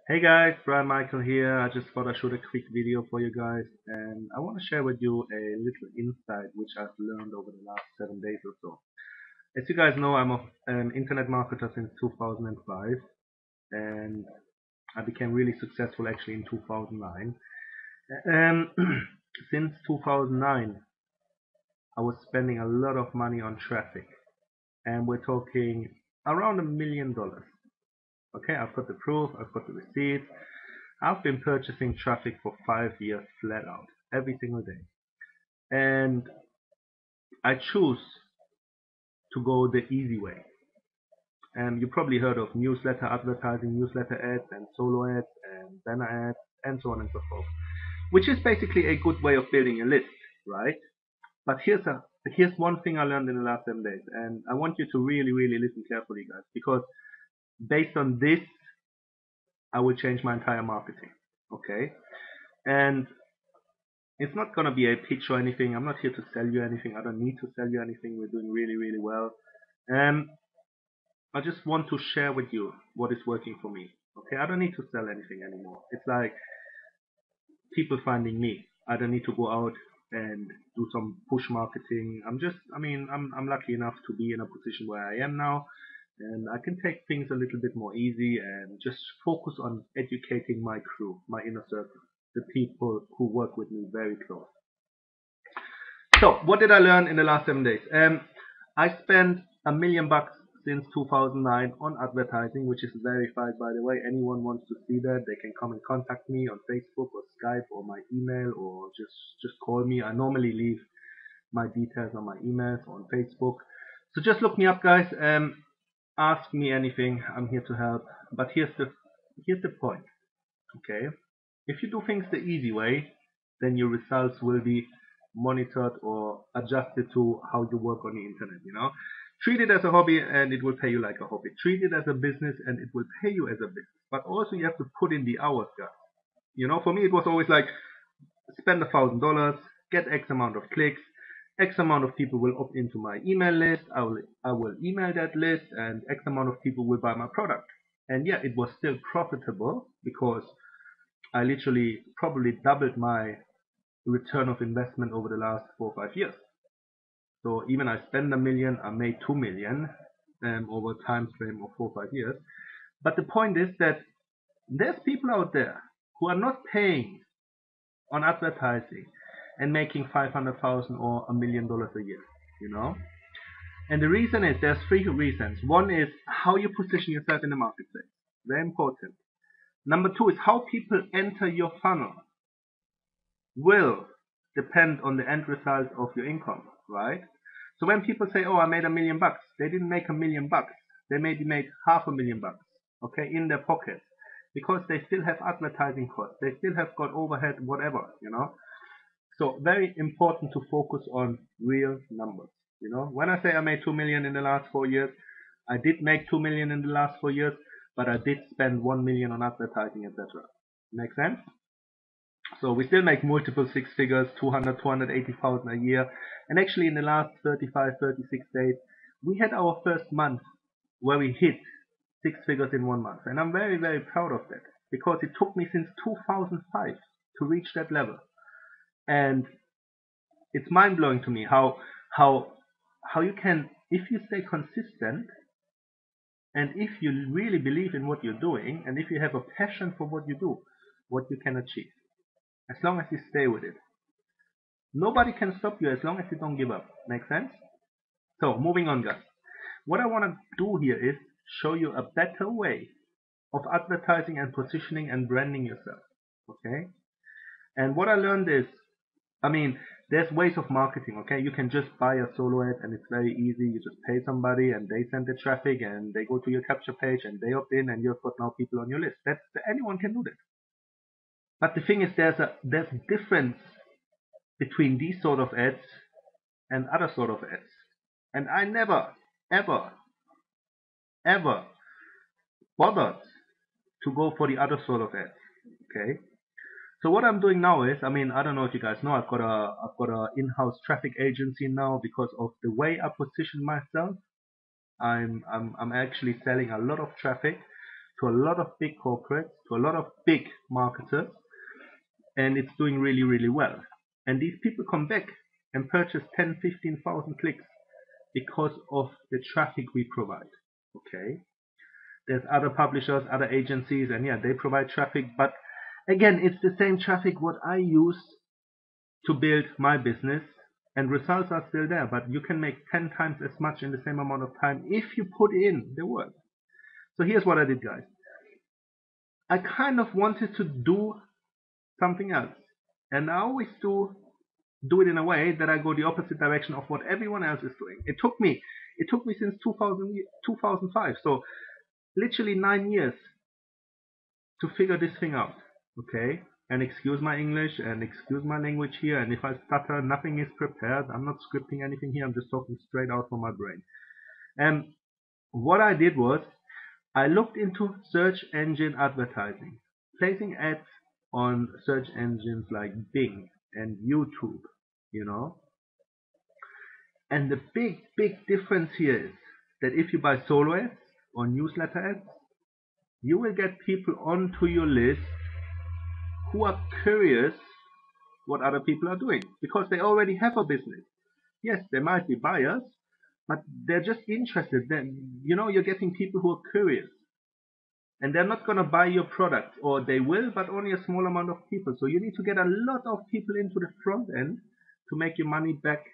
Hey guys, Brian Michael here. I just thought I'd shoot a quick video for you guys, and I want to share with you a little insight which I've learned over the last 7 days or so. As you guys know, I'm an internet marketer since 2005, and I became really successful actually in 2009. Um, since 2009, I was spending a lot of money on traffic, and we're talking around $1 million. Okay, I've got the proof, I've got the receipts. I've been purchasing traffic for 5 years flat out, every single day. And I choose to go the easy way. And you probably heard of newsletter advertising, newsletter ads, and solo ads, and banner ads, and so on and so forth. Which is basically a good way of building a list, right? But here's one thing I learned in the last 7 days, and I want you to really, really listen carefully, guys, because based on this, I will change my entire marketing. Okay? And it's not going to be a pitch or anything. I'm not here to sell you anything. I don't need to sell you anything. We're doing really, really well. Um, I just want to share with you what is working for me. Okay, I don't need to sell anything anymore. It's like people finding me. I don't need to go out and do some push marketing. I'm lucky enough to be in a position where I am now, and I can take things a little bit more easy and just focus on educating my crew, my inner circle, the people who work with me very close. So, what did I learn in the last 7 days? I spent $1 million since 2009 on advertising, which is verified, by the way. Anyone wants to see that, they can come and contact me on Facebook or Skype or my email, or just call me. I normally leave my details on my emails or on Facebook. So just look me up, guys. Ask me anything. I'm here to help. But here's the point. Okay, if you do things the easy way, then your results will be monitored or adjusted to how you work on the internet. Treat it as a hobby and it will pay you like a hobby. Treat it as a business and it will pay you as a business. But also you have to put in the hours, guys. For me it was always like spend $1,000, get X amount of clicks, X amount of people will opt into my email list. I will email that list, and X amount of people will buy my product. And yeah, it was still profitable because I literally probably doubled my return of investment over the last 4 or 5 years. So even I spend $1 million, I made $2 million over a time frame of 4 or 5 years. But the point is that there's people out there who are not paying on advertising and making 500,000 or $1 million a year. You know, and the reason is there's three reasons. One is how you position yourself in the marketplace, very important. Number two is how people enter your funnel will depend on the end result of your income, right? So when people say, "Oh, I made $1 million," they didn't make $1 million. They maybe made $500,000, okay, in their pocket, because they still have advertising costs. They still have got overhead, whatever. So very important to focus on real numbers. When I say I made 2 million in the last 4 years, I did make 2 million in the last 4 years, but I did spend 1 million on advertising, etc. Make sense? So we still make multiple six figures, 200, 280,000 a year. And actually in the last 35, 36 days, we had our first month where we hit six figures in 1 month. And I'm very, very proud of that because it took me since 2005 to reach that level. And it's mind blowing to me how how you can, if you stay consistent and if you really believe in what you're doing and if you have a passion for what you do, what you can achieve as long as you stay with it. Nobody can stop you as long as you don't give up. Make sense? So moving on, guys. What I want to do here is show you a better way of advertising and positioning and branding yourself. Okay? And what I learned is, there's ways of marketing. Okay, you can just buy a solo ad and it's very easy. You just pay somebody and they send the traffic and they go to your capture page and they opt in and you've got now people on your list. Anyone can do that. But the thing is, there's a difference between these sort of ads and other sort of ads. And I never, ever, ever bothered to go for the other sort of ads. Okay. So what I'm doing now is, I don't know if you guys know, I've got a in-house traffic agency now because of the way I position myself. I'm actually selling a lot of traffic to a lot of big corporates, to a lot of big marketers, and it's doing really, really well. And these people come back and purchase 10, 15,000 clicks because of the traffic we provide. Okay. There's other publishers, other agencies, and yeah, they provide traffic, but again, it's the same traffic what I use to build my business, and results are still there, but you can make 10 times as much in the same amount of time if you put in the work. So here's what I did, guys. I kind of wanted to do something else, and I always do it in a way that I go the opposite direction of what everyone else is doing. It took me since 2005, so literally 9 years to figure this thing out. Okay, and excuse my English and excuse my language here, and if I stutter, nothing is prepared. I'm not scripting anything here, I'm just talking straight out from my brain. And what I did was I looked into search engine advertising, placing ads on search engines like Bing and YouTube, you know. And the big difference here is that if you buy solo ads or newsletter ads, you will get people onto your list who are curious what other people are doing because they already have a business. Yes, they might be buyers, but they're just interested. Then, you know, you're getting people who are curious. And they're not going to buy your product, or they will, but only a small amount of people. So you need to get a lot of people into the front end to make your money back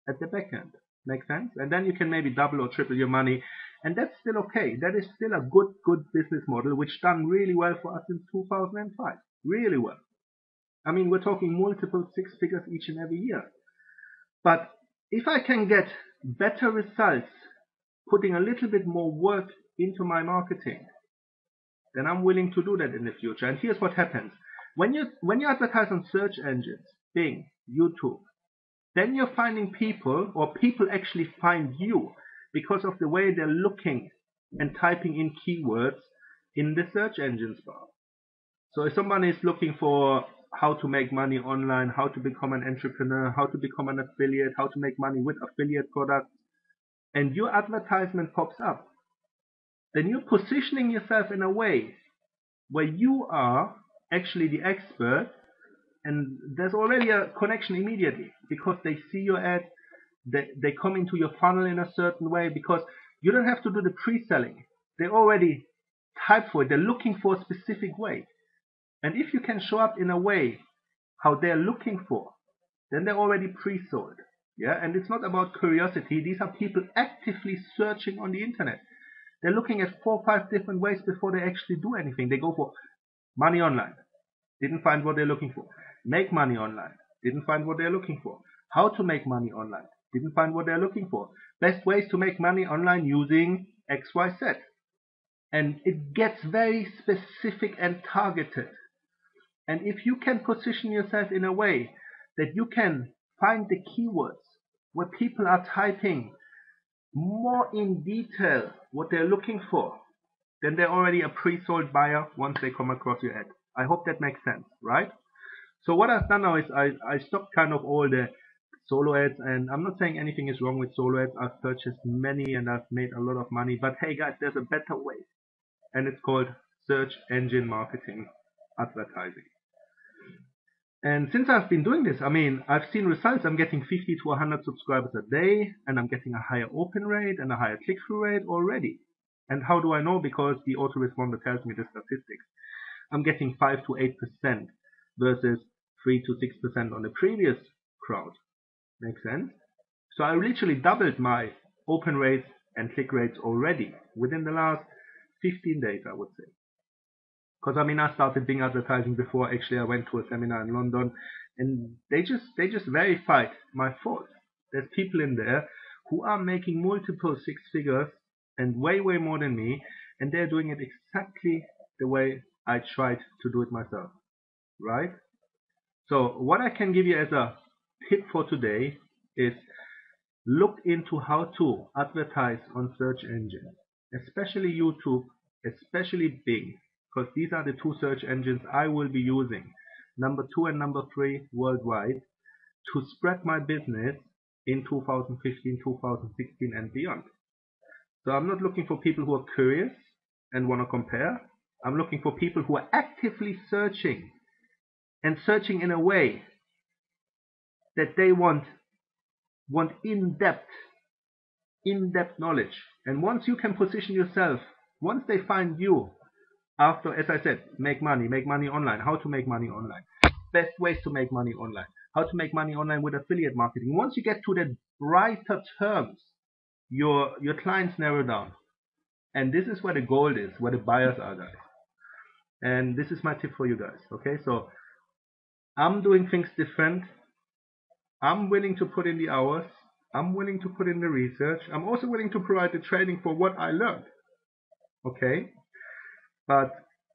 at the back end. Make sense? And then you can maybe double or triple your money. And that's still okay. That is still a good business model, which done really well for us in 2005. Really well. I mean, we're talking multiple six figures each and every year. But if I can get better results, putting a little bit more work into my marketing, then I'm willing to do that in the future. And here's what happens. When you advertise on search engines, Bing, YouTube, then you're finding people, or people actually find you because of the way they're looking and typing in keywords in the search engines bar. So if somebody is looking for how to make money online, how to become an entrepreneur, how to become an affiliate, how to make money with affiliate products, and your advertisement pops up, then you're positioning yourself in a way where you are actually the expert, and there's already a connection immediately because they see your ad, they come into your funnel in a certain way because you don't have to do the pre-selling. They already type for it. They're looking for a specific way. And if you can show up in a way how they're looking for, then they're already pre-sold. Yeah, and it's not about curiosity. These are people actively searching on the internet. They're looking at 4 or 5 different ways before they actually do anything. They go for money online. Didn't find what they're looking for. Make money online. Didn't find what they're looking for. How to make money online. Didn't find what they're looking for. Best ways to make money online using XYZ. And it gets very specific and targeted. And if you can position yourself in a way that you can find the keywords where people are typing more in detail what they're looking for, then they're already a pre-sold buyer once they come across your ad. I hope that makes sense, right? So what I've done now is I stopped kind of all the solo ads, and I'm not saying anything is wrong with solo ads. I've purchased many and I've made a lot of money, but hey guys, there's a better way, and it's called search engine marketing advertising. And since I've been doing this, I mean, I've seen results. I'm getting 50 to 100 subscribers a day, and I'm getting a higher open rate and a higher click-through rate already. And how do I know? Because the autoresponder tells me the statistics. I'm getting 5 to 8% versus 3 to 6% on the previous crowd. Makes sense? So I literally doubled my open rates and click rates already within the last 15 days, I would say. Because I mean, I started Bing advertising before actually I went to a seminar in London, and they just verified my thoughts. There's people in there who are making multiple six figures and way more than me, and they're doing it exactly the way I tried to do it myself, right? So what I can give you as a tip for today is look into how to advertise on search engines, especially YouTube, especially Bing, because these are the 2 search engines I will be using, number 2 and number 3 worldwide, to spread my business in 2015, 2016 and beyond. So I'm not looking for people who are curious and want to compare. I'm looking for people who are actively searching, and searching in a way that they want in-depth knowledge. And once you can position yourself, once they find you, after, as I said, make money online, how to make money online, best ways to make money online, how to make money online with affiliate marketing. Once you get to the brighter terms, your clients narrow down. And this is where the gold is, where the buyers are, guys. And this is my tip for you guys. Okay, so I'm doing things different. I'm willing to put in the hours. I'm willing to put in the research. I'm also willing to provide the training for what I learned. Okay, but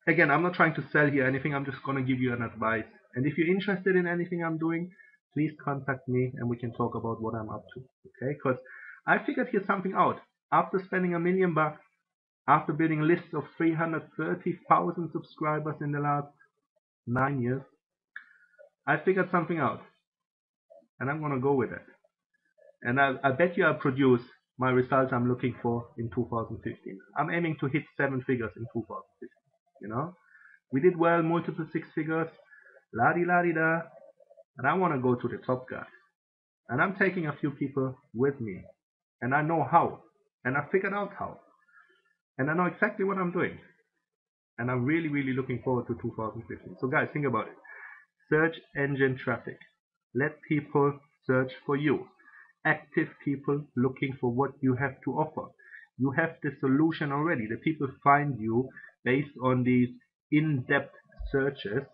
again, I'm not trying to sell here anything. I'm just going to give you an advice. And if you're interested in anything I'm doing, please contact me and we can talk about what I'm up to. Okay, because I figured here something out. After spending $1 million, after building lists of 330,000 subscribers in the last 9 years, I figured something out. And I'm going to go with it. And I bet you I'll produce my results I'm looking for in 2015. I'm aiming to hit 7 figures in 2015. You know, we did well, multiple 6 figures, la-di-la-di-da, and I want to go to the top, guys. And I'm taking a few people with me, and I know how, and I figured out how, and I know exactly what I'm doing, and I'm really, really looking forward to 2015. So guys, think about it. Search engine traffic. Let people search for you. Active people looking for what you have to offer. You have the solution already. The people find you based on these in-depth searches,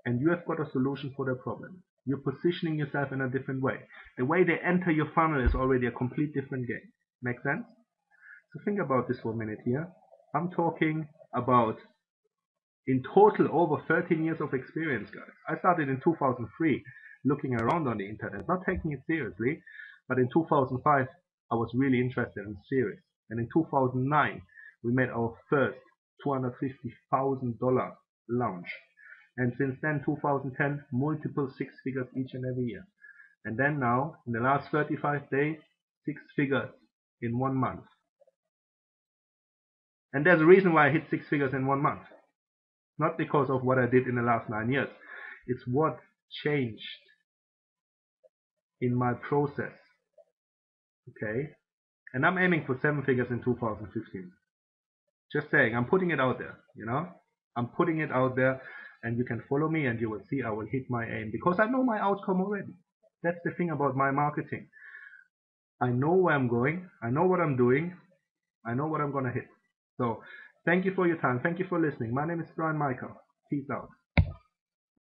and you have got a solution for their problem. You're positioning yourself in a different way. The way they enter your funnel is already a complete different game. Make sense? So think about this for a minute here. I'm talking about, in total, over 13 years of experience, guys. I started in 2003 looking around on the internet, not taking it seriously, but in 2005 I was really interested and serious. And in 2009 we made our first $250,000 launch. And since then, 2010, multiple 6 figures each and every year. And then now, in the last 35 days, 6 figures in 1 month. And there's a reason why I hit 6 figures in 1 month. Not because of what I did in the last 9 years. It's what changed in my process. Okay? And I'm aiming for 7 figures in 2015. Just saying, I'm putting it out there, you know? I'm putting it out there, and you can follow me and you will see I will hit my aim, because I know my outcome already. That's the thing about my marketing. I know where I'm going, I know what I'm doing, I know what I'm gonna hit. So, thank you for your time, thank you for listening. My name is Brian Michael. Peace out.